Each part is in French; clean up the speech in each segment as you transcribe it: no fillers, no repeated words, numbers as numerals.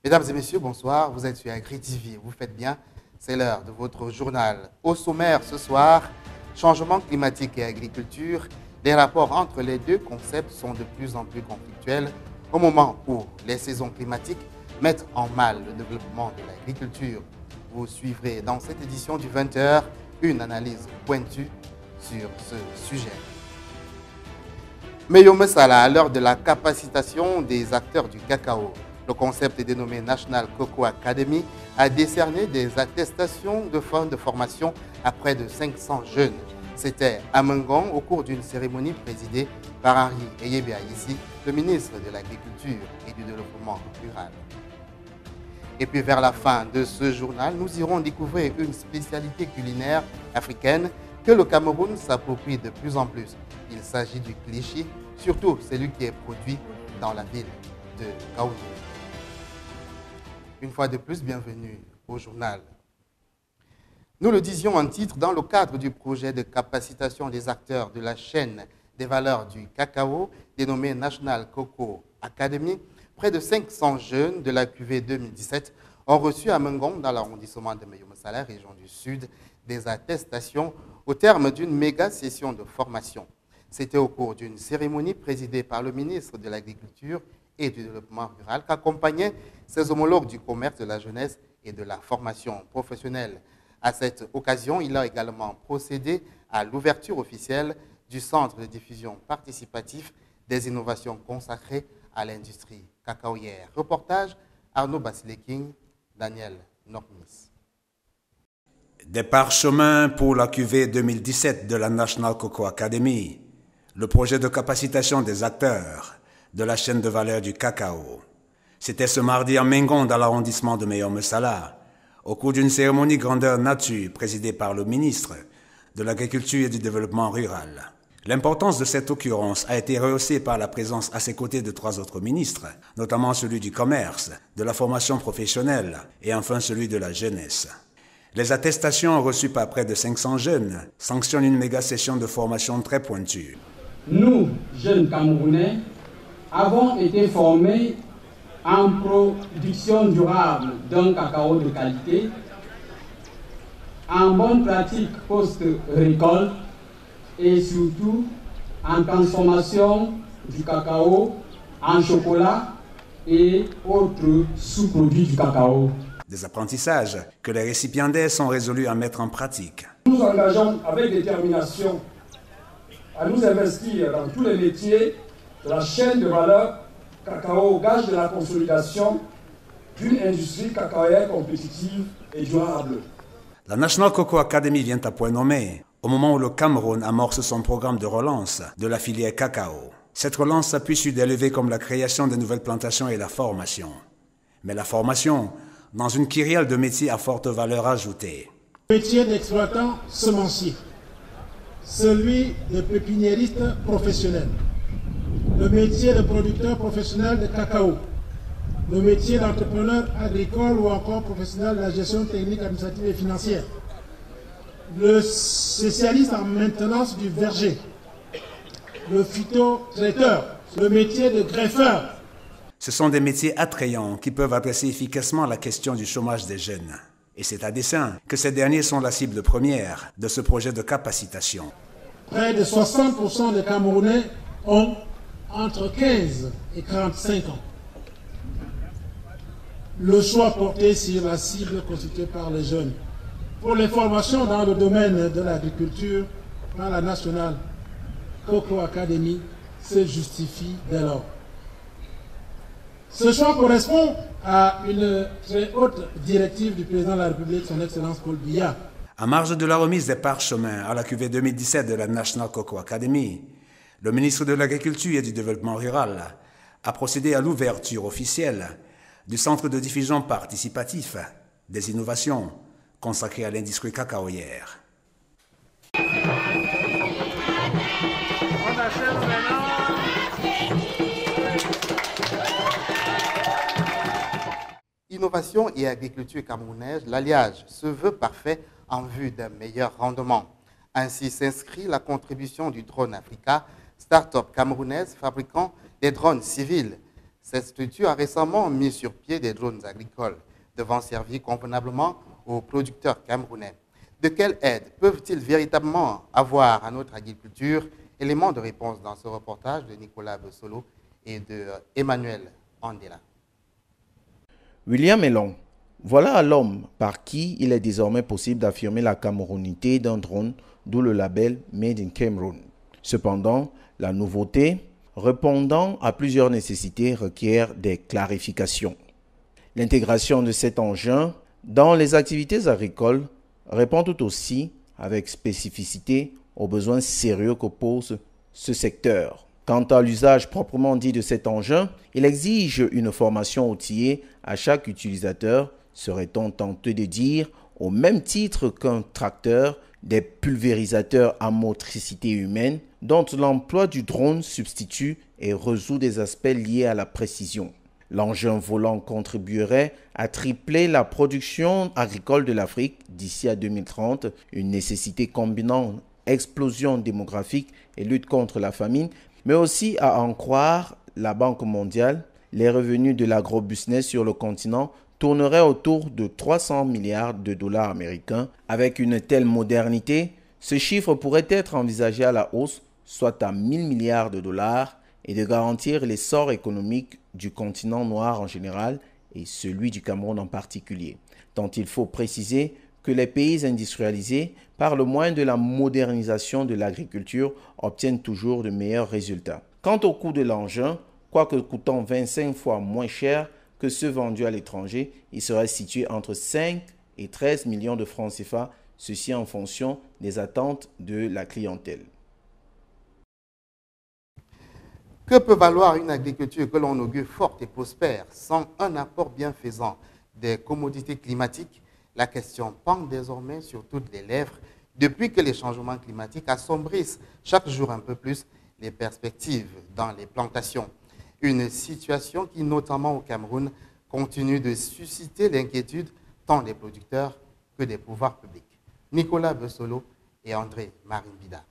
Mesdames et messieurs, bonsoir. Vous êtes sur Agri TV. Vous faites bien. C'est l'heure de votre journal. Au sommaire ce soir, changement climatique et agriculture. Les rapports entre les deux concepts sont de plus en plus conflictuels au moment où les saisons climatiques mettent en mal le développement de l'agriculture. Vous suivrez dans cette édition du 20h une analyse pointue sur ce sujet. Mayome Sala, à l'heure de la capacitation des acteurs du cacao. Le concept est dénommé National Cocoa Academy, a décerné des attestations de fin de formation à près de 500 jeunes. C'était à Mengon au cours d'une cérémonie présidée par Henri Eyebe Ayessi, le ministre de l'Agriculture et du Développement rural. Et puis vers la fin de ce journal, nous irons découvrir une spécialité culinaire africaine que le Cameroun s'approprie de plus en plus. Il s'agit du klichi, surtout celui qui est produit dans la ville de Kaounou. Une fois de plus, bienvenue au journal. Nous le disions en titre, dans le cadre du projet de capacitation des acteurs de la chaîne des valeurs du cacao, dénommé National Cocoa Academy, près de 500 jeunes de la cuvée 2017 ont reçu à Mengon, dans l'arrondissement de Mayome Sala, région du Sud, des attestations au terme d'une méga session de formation. C'était au cours d'une cérémonie présidée par le ministre de l'Agriculture et du Développement rural qu'accompagnaient ses homologues du commerce, de la jeunesse et de la formation professionnelle. À cette occasion, il a également procédé à l'ouverture officielle du Centre de diffusion participatif des innovations consacrées à l'industrie cacaoyère. Reportage Arnaud Basileking, Daniel Normis. Des parchemins pour la cuvée 2017 de la National Cocoa Academy, le projet de capacitation des acteurs de la chaîne de valeur du cacao. C'était ce mardi à Mengon, dans l'arrondissement de Mayome Sala, au cours d'une cérémonie grandeur nature présidée par le ministre de l'Agriculture et du Développement rural. L'importance de cette occurrence a été rehaussée par la présence à ses côtés de 3 autres ministres, notamment celui du commerce, de la formation professionnelle et enfin celui de la jeunesse. Les attestations reçues par près de 500 jeunes sanctionnent une méga session de formation très pointue. Nous, jeunes Camerounais, avons été formés en production durable d'un cacao de qualité, en bonne pratique post-récolte et surtout en transformation du cacao en chocolat et autres sous-produits du cacao. Des apprentissages que les récipiendaires sont résolus à mettre en pratique. Nous nous engageons avec détermination à nous investir dans tous les métiers de la chaîne de valeur cacao, gage de la consolidation d'une industrie cacaoyère compétitive et durable. La National Cocoa Academy vient à point nommé au moment où le Cameroun amorce son programme de relance de la filière cacao. Cette relance s'appuie sur des levées comme la création de nouvelles plantations et la formation. Mais la formation dans une kyrielle de métiers à forte valeur ajoutée. Le métier d'exploitant semencier, celui de pépiniériste professionnel, le métier de producteur professionnel de cacao, le métier d'entrepreneur agricole ou encore professionnel de la gestion technique, administrative et financière, le spécialiste en maintenance du verger, le phytotraiteur, le métier de greffeur. Ce sont des métiers attrayants qui peuvent adresser efficacement la question du chômage des jeunes. Et c'est à dessein que ces derniers sont la cible première de ce projet de capacitation. Près de 60% des Camerounais ont entre 15 et 45 ans. Le choix porté sur la cible constituée par les jeunes. Pour les formations dans le domaine de l'agriculture, par la National Cocoa Academy se justifie dès lors. Ce choix correspond à une très haute directive du président de la République, son Excellence Paul Biya. En marge de la remise des parchemins à la cuvée 2017 de la National Cocoa Academy, le ministre de l'Agriculture et du Développement rural a procédé à l'ouverture officielle du Centre de diffusion participatif des innovations consacré à l'industrie cacaoyère. Innovation et agriculture camerounaise, l'alliage se veut parfait en vue d'un meilleur rendement. Ainsi s'inscrit la contribution du Drone Africa, start-up camerounaise fabriquant des drones civils. Cette structure a récemment mis sur pied des drones agricoles devant servir convenablement aux producteurs camerounais. De quelle aide peuvent-ils véritablement avoir à notre agriculture? Élément de réponse dans ce reportage de Nicolas Bessolo et de Emmanuel Andela. William Elon, voilà l'homme par qui il est désormais possible d'affirmer la camerounité d'un drone, d'où le label Made in Cameroon. Cependant, la nouveauté, répondant à plusieurs nécessités, requiert des clarifications. L'intégration de cet engin dans les activités agricoles répond tout aussi avec spécificité aux besoins sérieux que pose ce secteur. Quant à l'usage proprement dit de cet engin, il exige une formation outillée à chaque utilisateur, serait-on tenté de dire, au même titre qu'un tracteur, des pulvérisateurs à motricité humaine, dont l'emploi du drone substitue et résout des aspects liés à la précision. L'engin volant contribuerait à tripler la production agricole de l'Afrique d'ici à 2030, une nécessité combinant explosion démographique et lutte contre la famine, mais aussi à en croire la Banque mondiale, les revenus de l'agrobusiness sur le continent tourneraient autour de 300 milliards de dollars américains. Avec une telle modernité, ce chiffre pourrait être envisagé à la hausse, soit à 1000 milliards de dollars, et de garantir l'essor économique du continent noir en général et celui du Cameroun en particulier. Tant il faut préciser que les pays industrialisés, par le moyen de la modernisation de l'agriculture, obtiennent toujours de meilleurs résultats. Quant au coût de l'engin, quoique coûtant 25 fois moins cher que ceux vendus à l'étranger, il serait situé entre 5 et 13 millions de francs CFA, ceci en fonction des attentes de la clientèle. Que peut valoir une agriculture que l'on augure forte et prospère sans un apport bienfaisant des commodités climatiques? La question pend désormais sur toutes les lèvres depuis que les changements climatiques assombrissent chaque jour un peu plus les perspectives dans les plantations. Une situation qui, notamment au Cameroun, continue de susciter l'inquiétude tant des producteurs que des pouvoirs publics. Nicolas Bessolo et André Marimbida.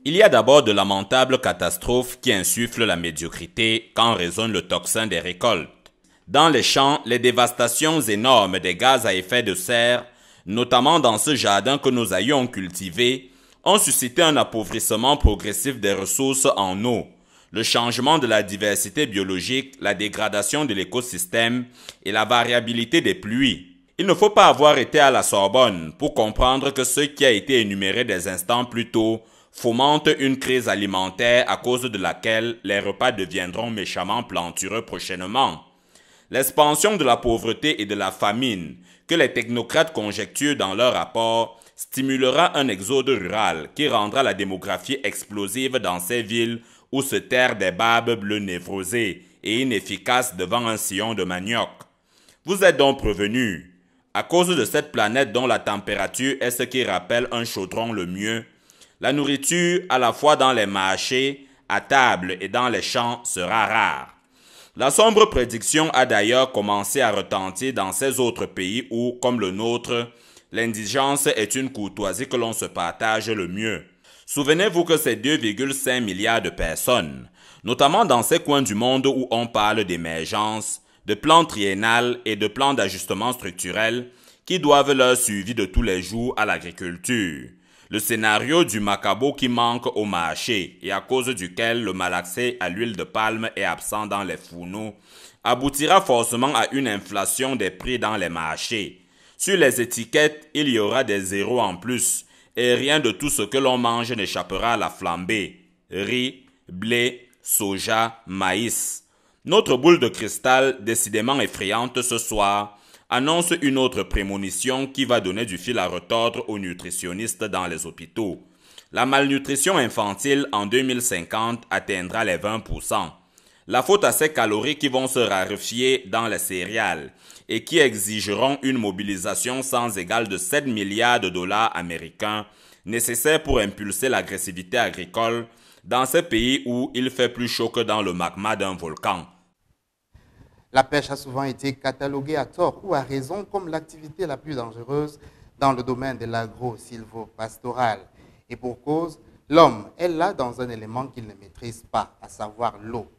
Il y a d'abord de lamentables catastrophes qui insufflent la médiocrité quand résonne le tocsin des récoltes. Dans les champs, les dévastations énormes des gaz à effet de serre, notamment dans ce jardin que nous aïeux cultivé, ont suscité un appauvrissement progressif des ressources en eau, le changement de la diversité biologique, la dégradation de l'écosystème et la variabilité des pluies. Il ne faut pas avoir été à la Sorbonne pour comprendre que ce qui a été énuméré des instants plus tôt fomente une crise alimentaire à cause de laquelle les repas deviendront méchamment plantureux prochainement. L'expansion de la pauvreté et de la famine que les technocrates conjecturent dans leur rapport stimulera un exode rural qui rendra la démographie explosive dans ces villes où se terrent des barbes bleues névrosées et inefficaces devant un sillon de manioc. Vous êtes donc prévenus. À cause de cette planète dont la température est ce qui rappelle un chaudron le mieux, la nourriture, à la fois dans les marchés, à table et dans les champs, sera rare. La sombre prédiction a d'ailleurs commencé à retentir dans ces autres pays où, comme le nôtre, l'indigence est une courtoisie que l'on se partage le mieux. Souvenez-vous que ces 2,5 milliards de personnes, notamment dans ces coins du monde où on parle d'émergence, de plans triennales et de plans d'ajustement structurel qui doivent leur suivi de tous les jours à l'agriculture. Le scénario du macabo qui manque au marché et à cause duquel le malaxé à l'huile de palme est absent dans les fourneaux aboutira forcément à une inflation des prix dans les marchés. Sur les étiquettes, il y aura des zéros en plus et rien de tout ce que l'on mange n'échappera à la flambée. Riz, blé, soja, maïs. Notre boule de cristal, décidément effrayante ce soir, annonce une autre prémonition qui va donner du fil à retordre aux nutritionnistes dans les hôpitaux. La malnutrition infantile en 2050 atteindra les 20%. La faute à ces calories qui vont se raréfier dans les céréales et qui exigeront une mobilisation sans égale de 7 milliards de dollars américains nécessaires pour impulser l'agressivité agricole dans ces pays où il fait plus chaud que dans le magma d'un volcan. La pêche a souvent été cataloguée à tort ou à raison comme l'activité la plus dangereuse dans le domaine de l'agro-silvo-pastoral. Et pour cause, l'homme est là dans un élément qu'il ne maîtrise pas, à savoir l'eau.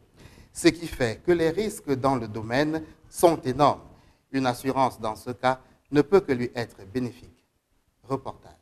ce qui fait que les risques dans le domaine sont énormes. Une assurance dans ce cas ne peut que lui être bénéfique. Reportage.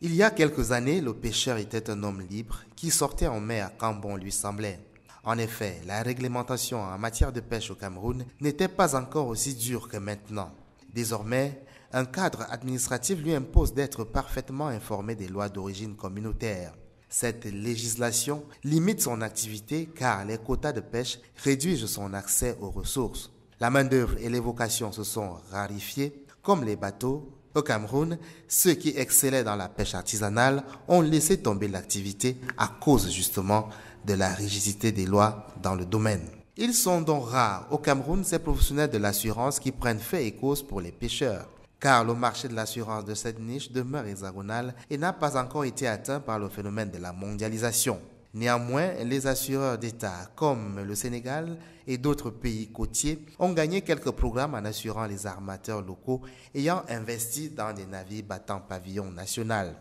Il y a quelques années, le pêcheur était un homme libre qui sortait en mer quand bon lui semblait. En effet, la réglementation en matière de pêche au Cameroun n'était pas encore aussi dure que maintenant. Désormais, un cadre administratif lui impose d'être parfaitement informé des lois d'origine communautaire. Cette législation limite son activité car les quotas de pêche réduisent son accès aux ressources. La main-d'œuvre et les vocations se sont rarifiées, comme les bateaux. Au Cameroun, ceux qui excellaient dans la pêche artisanale ont laissé tomber l'activité à cause justement de la rigidité des lois dans le domaine. Ils sont donc rares au Cameroun ces professionnels de l'assurance qui prennent fait et cause pour les pêcheurs, car le marché de l'assurance de cette niche demeure hexagonal et n'a pas encore été atteint par le phénomène de la mondialisation. Néanmoins, les assureurs d'État comme le Sénégal et d'autres pays côtiers ont gagné quelques programmes en assurant les armateurs locaux ayant investi dans des navires battant pavillon national.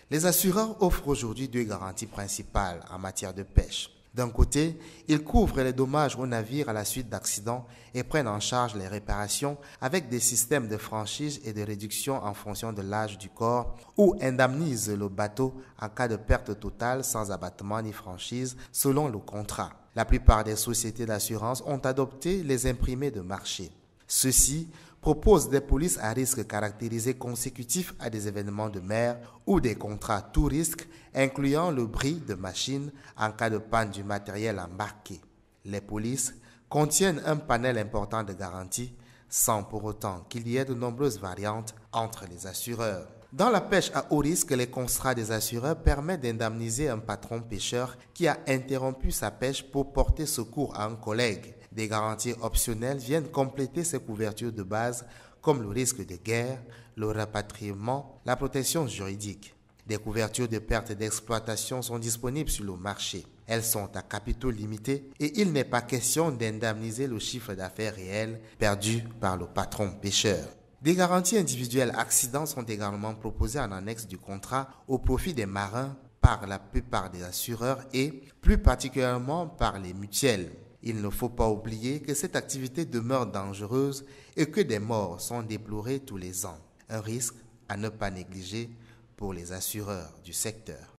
Les assureurs offrent aujourd'hui deux garanties principales en matière de pêche. D'un côté, ils couvrent les dommages aux navires à la suite d'accidents et prennent en charge les réparations avec des systèmes de franchise et de réduction en fonction de l'âge du corps ou indemnisent le bateau en cas de perte totale sans abattement ni franchise selon le contrat. La plupart des sociétés d'assurance ont adopté les imprimés de marché. Ceux-ci proposent des polices à risque caractérisées consécutifs à des événements de mer ou des contrats tout risque incluant le bris de machines en cas de panne du matériel embarqué. Les polices contiennent un panel important de garanties sans pour autant qu'il y ait de nombreuses variantes entre les assureurs. Dans la pêche à haut risque, les contrats des assureurs permettent d'indemniser un patron pêcheur qui a interrompu sa pêche pour porter secours à un collègue. Des garanties optionnelles viennent compléter ces couvertures de base comme le risque de guerre, le rapatriement, la protection juridique. Des couvertures de perte d'exploitation sont disponibles sur le marché. Elles sont à capitaux limités et il n'est pas question d'indemniser le chiffre d'affaires réel perdu par le patron pêcheur. Des garanties individuelles accidents sont également proposées en annexe du contrat au profit des marins par la plupart des assureurs et plus particulièrement par les mutuelles. Il ne faut pas oublier que cette activité demeure dangereuse et que des morts sont déplorées tous les ans. Un risque à ne pas négliger pour les assureurs du secteur.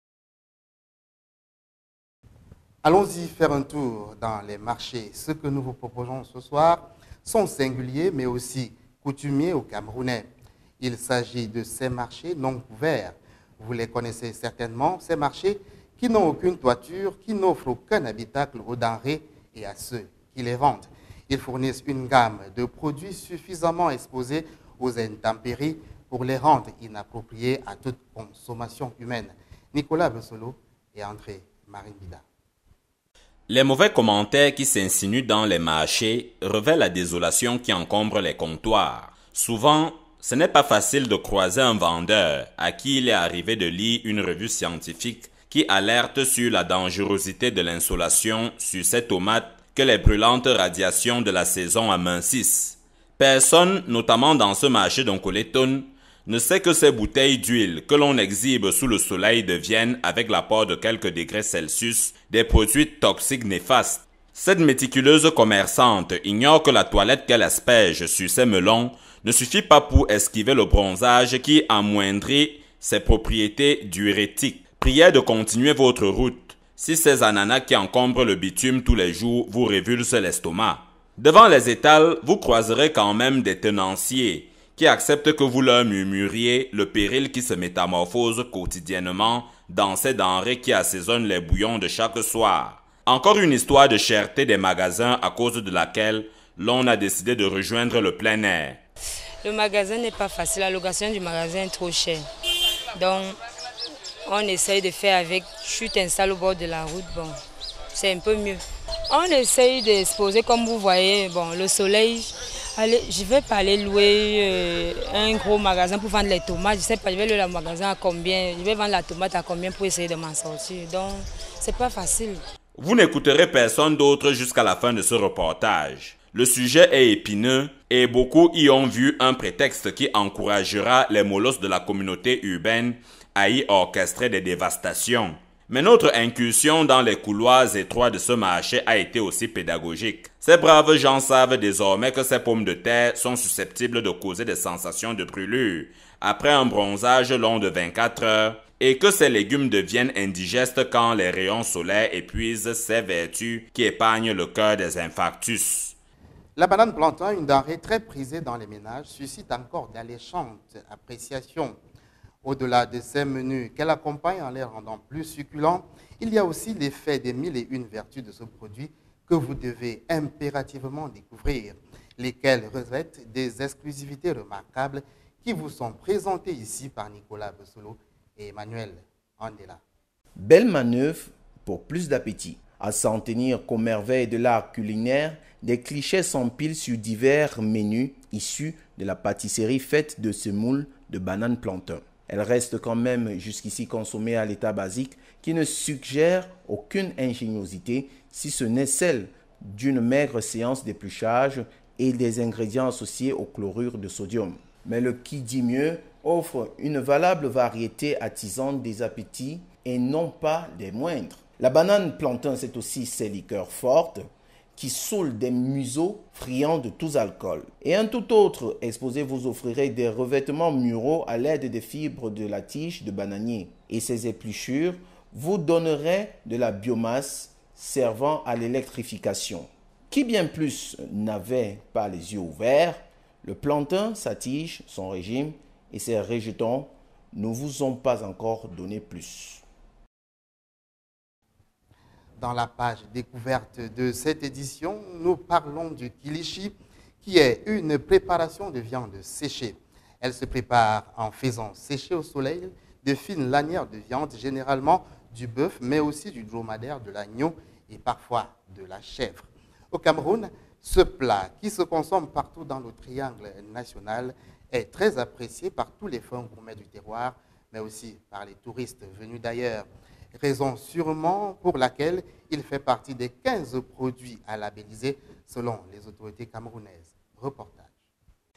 Allons-y faire un tour dans les marchés. Ce que nous vous proposons ce soir sont singuliers mais aussi coutumiers au Camerounais. Il s'agit de ces marchés non couverts. Vous les connaissez certainement, ces marchés qui n'ont aucune toiture, qui n'offrent aucun habitacle aux denrées et à ceux qui les vendent. Ils fournissent une gamme de produits suffisamment exposés aux intempéries pour les rendre inappropriés à toute consommation humaine. Nicolas Bessolo et André Marimbida. Les mauvais commentaires qui s'insinuent dans les marchés révèlent la désolation qui encombre les comptoirs. Souvent, ce n'est pas facile de croiser un vendeur à qui il est arrivé de lire une revue scientifique qui alerte sur la dangerosité de l'insolation sur ces tomates que les brûlantes radiations de la saison amincissent. Personne, notamment dans ce marché d'Onkoléton, ne sait que ces bouteilles d'huile que l'on exhibe sous le soleil deviennent, avec l'apport de quelques degrés Celsius, des produits toxiques néfastes. Cette méticuleuse commerçante ignore que la toilette qu'elle asperge sur ses melons ne suffit pas pour esquiver le bronzage qui amoindrit ses propriétés diurétiques. Prière de continuer votre route si ces ananas qui encombrent le bitume tous les jours vous révulsent l'estomac. Devant les étals, vous croiserez quand même des tenanciers qui acceptent que vous leur murmuriez le péril qui se métamorphose quotidiennement dans ces denrées qui assaisonnent les bouillons de chaque soir. Encore une histoire de cherté des magasins à cause de laquelle l'on a décidé de rejoindre le plein air. Le magasin n'est pas facile, la location du magasin est trop chère. Donc, on essaye de faire avec, tu t'installes au bord de la route, bon, c'est un peu mieux. On essaye d'exposer, comme vous voyez, bon, le soleil. Allez, je ne vais pas aller louer un gros magasin pour vendre les tomates. Je ne sais pas, je vais louer le magasin à combien, je vais vendre la tomate à combien pour essayer de m'en sortir. Donc, c'est pas facile. Vous n'écouterez personne d'autre jusqu'à la fin de ce reportage. Le sujet est épineux et beaucoup y ont vu un prétexte qui encouragera les molosses de la communauté urbaine à y orchestrer des dévastations. Mais notre incursion dans les couloirs étroits de ce marché a été aussi pédagogique. Ces braves gens savent désormais que ces pommes de terre sont susceptibles de causer des sensations de brûlure après un bronzage long de 24 heures et que ces légumes deviennent indigestes quand les rayons solaires épuisent ces vertus qui épargnent le cœur des infarctus. La banane plantain, une denrée très prisée dans les ménages, suscite encore d'alléchantes appréciations. Au-delà de ces menus qu'elle accompagne en les rendant plus succulents, il y a aussi l'effet des 1001 vertus de ce produit que vous devez impérativement découvrir, lesquelles revêtent des exclusivités remarquables qui vous sont présentées ici par Nicolas Bessolo et Emmanuel Andela. Belle manœuvre pour plus d'appétit. À s'en tenir qu'aux merveilles de l'art culinaire, des clichés s'empilent sur divers menus issus de la pâtisserie faite de semoule de banane plantain. Elle reste quand même jusqu'ici consommée à l'état basique qui ne suggère aucune ingéniosité si ce n'est celle d'une maigre séance d'épluchage et des ingrédients associés au chlorure de sodium. Mais le qui dit mieux offre une valable variété attisante des appétits et non pas des moindres. La banane plantain, c'est aussi ses liqueurs fortes qui saoulent des museaux friands de tous alcools. Et un tout autre exposé vous offrirait des revêtements muraux à l'aide des fibres de la tige de bananier. Et ces épluchures vous donneraient de la biomasse servant à l'électrification. Qui bien plus n'avait pas les yeux ouverts, le plantain, sa tige, son régime et ses rejetons ne vous ont pas encore donné plus. Dans la page découverte de cette édition, nous parlons du kilichi, qui est une préparation de viande séchée. Elle se prépare en faisant sécher au soleil de fines lanières de viande, généralement du bœuf, mais aussi du dromadaire, de l'agneau et parfois de la chèvre. Au Cameroun, ce plat, qui se consomme partout dans le triangle national, est très apprécié par tous les fins gourmets du terroir, mais aussi par les touristes venus d'ailleurs. Raison sûrement pour laquelle il fait partie des 15 produits à labelliser selon les autorités camerounaises. Reportage.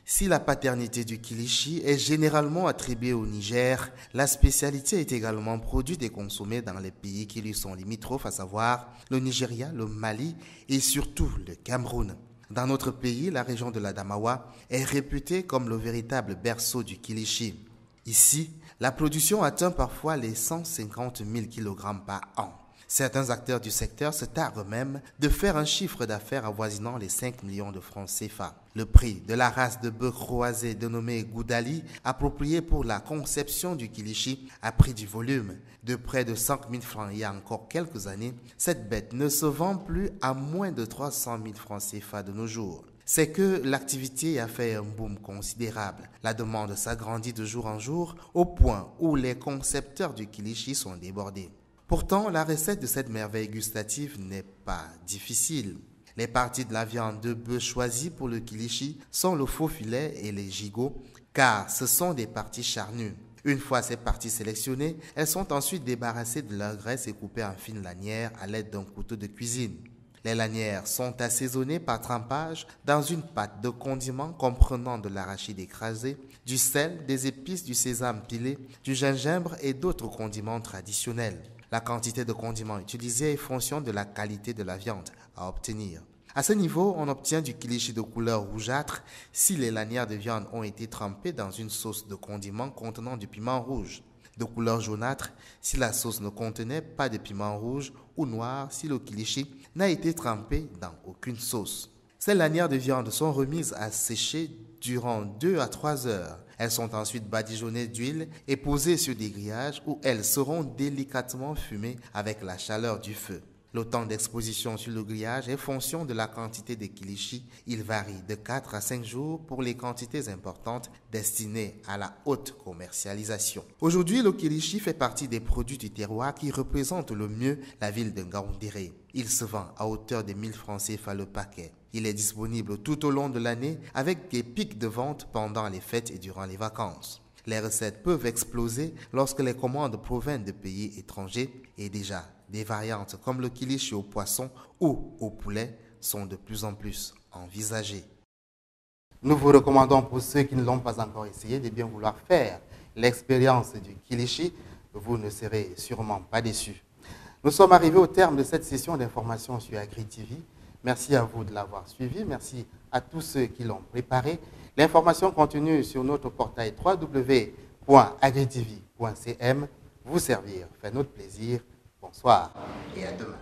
Si la paternité du kilichi est généralement attribuée au Niger, la spécialité est également produite et consommée dans les pays qui lui sont limitrophes, à savoir le Nigeria, le Mali et surtout le Cameroun. Dans notre pays, la région de l'Adamawa est réputée comme le véritable berceau du kilichi. Ici, la production atteint parfois les 150 000 kg par an. Certains acteurs du secteur se targuent même de faire un chiffre d'affaires avoisinant les 5 millions de francs CFA. Le prix de la race de bœuf croisé dénommée Goudali, appropriée pour la conception du kilichi, a pris du volume. De près de 5 000 francs il y a encore quelques années, cette bête ne se vend plus à moins de 300 000 francs CFA de nos jours. C'est que l'activité a fait un boom considérable. La demande s'agrandit de jour en jour au point où les concepteurs du kilichi sont débordés. Pourtant, la recette de cette merveille gustative n'est pas difficile. Les parties de la viande de bœuf choisies pour le kilichi sont le faux filet et les gigots, car ce sont des parties charnues. Une fois ces parties sélectionnées, elles sont ensuite débarrassées de leur graisse et coupées en fines lanières à l'aide d'un couteau de cuisine. Les lanières sont assaisonnées par trempage dans une pâte de condiments comprenant de l'arachide écrasé, du sel, des épices, du sésame pilé, du gingembre et d'autres condiments traditionnels. La quantité de condiments utilisés est fonction de la qualité de la viande à obtenir. À ce niveau, on obtient du kilichi de couleur rougeâtre si les lanières de viande ont été trempées dans une sauce de condiments contenant du piment rouge. De couleur jaunâtre si la sauce ne contenait pas de piment rouge ou noir si le kilichi n'a été trempé dans aucune sauce. Ces lanières de viande sont remises à sécher durant 2 à 3 heures. Elles sont ensuite badigeonnées d'huile et posées sur des grillages où elles seront délicatement fumées avec la chaleur du feu. Le temps d'exposition sur le grillage est fonction de la quantité de kilichi. Il varie de 4 à 5 jours pour les quantités importantes destinées à la haute commercialisation. Aujourd'hui, le kilichi fait partie des produits du terroir qui représentent le mieux la ville de Ngaoundéré. Il se vend à hauteur de 1000 francs CFA le paquet. Il est disponible tout au long de l'année avec des pics de vente pendant les fêtes et durant les vacances. Les recettes peuvent exploser lorsque les commandes proviennent de pays étrangers et déjà des variantes comme le kilichi au poisson ou au poulet sont de plus en plus envisagées. Nous vous recommandons pour ceux qui ne l'ont pas encore essayé de bien vouloir faire l'expérience du kilichi. Vous ne serez sûrement pas déçus. Nous sommes arrivés au terme de cette session d'information sur AgriTV. Merci à vous de l'avoir suivi. Merci à tous ceux qui l'ont préparé. L'information continue sur notre portail www.agritv.cm. Vous servir fait notre plaisir. Bonsoir et à demain.